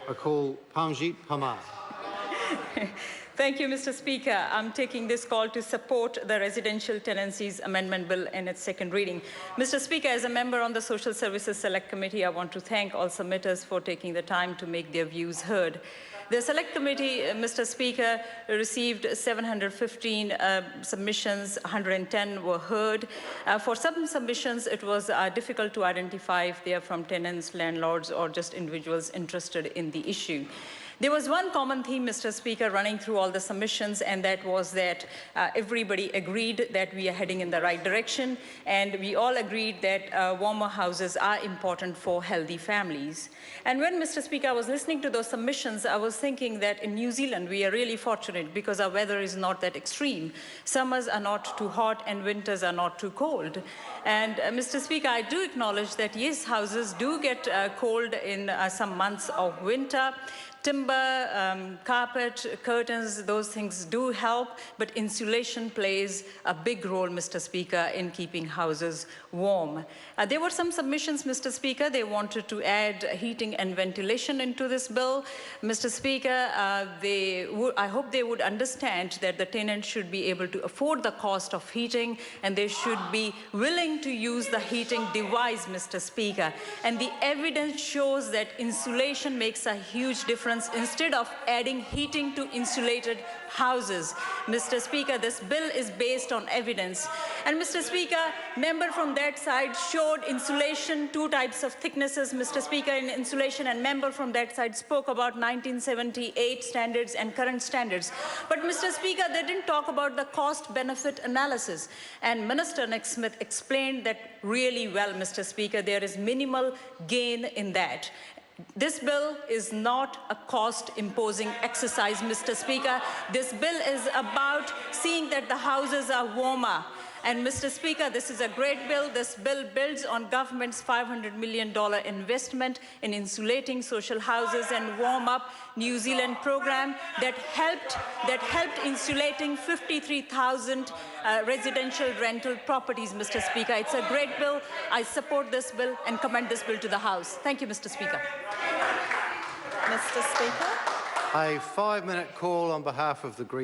I call Panjit Pamar. Thank you, Mr. Speaker. I'm taking this call to support the Residential Tenancies Amendment Bill in its second reading. Mr. Speaker, as a member on the Social Services Select Committee, I want to thank all submitters for taking the time to make their views heard. The Select Committee, Mr. Speaker, received 715 submissions, 110 were heard. For some submissions, it was difficult to identify if they are from tenants, landlords, or just individuals interested in the issue. There was one common theme, Mr. Speaker, running through all the submissions, and that was that everybody agreed that we are heading in the right direction, and we all agreed that warmer houses are important for healthy families. And when, Mr. Speaker, I was listening to those submissions, I was thinking that in New Zealand, we are really fortunate because our weather is not that extreme. Summers are not too hot and winters are not too cold. And Mr. Speaker, I do acknowledge that, yes, houses do get cold in some months of winter. Timber, carpet, curtains, those things do help, but insulation plays a big role, Mr. Speaker, in keeping houses warm. There were some submissions, Mr. Speaker. They wanted to add heating and ventilation into this bill. Mr. Speaker, I hope they would understand that the tenant should be able to afford the cost of heating, and they should be willing to use the heating device, Mr. Speaker. And the evidence shows that insulation makes a huge difference instead of adding heating to insulated houses. Mr. Speaker, this bill is based on evidence. And Mr. Speaker, member from that side showed insulation, two types of thicknesses, Mr. Speaker, in insulation, and member from that side spoke about 1978 standards and current standards. But Mr. Speaker, they didn't talk about the cost-benefit analysis. And Minister Nick Smith explained that really well, Mr. Speaker. There is minimal gain in that. This bill is not a cost-imposing exercise, Mr. Speaker. This bill is about seeing that the houses are warmer. And Mr. Speaker, this is a great bill. This bill builds on government's $500 million investment in insulating social houses and Warm Up New Zealand program that helped insulating 53,000 residential rental properties, Mr. Speaker. It's a great bill. I support this bill and commend this bill to the House. Thank you, Mr. Speaker. Mr. Speaker. A 5-minute call on behalf of the Green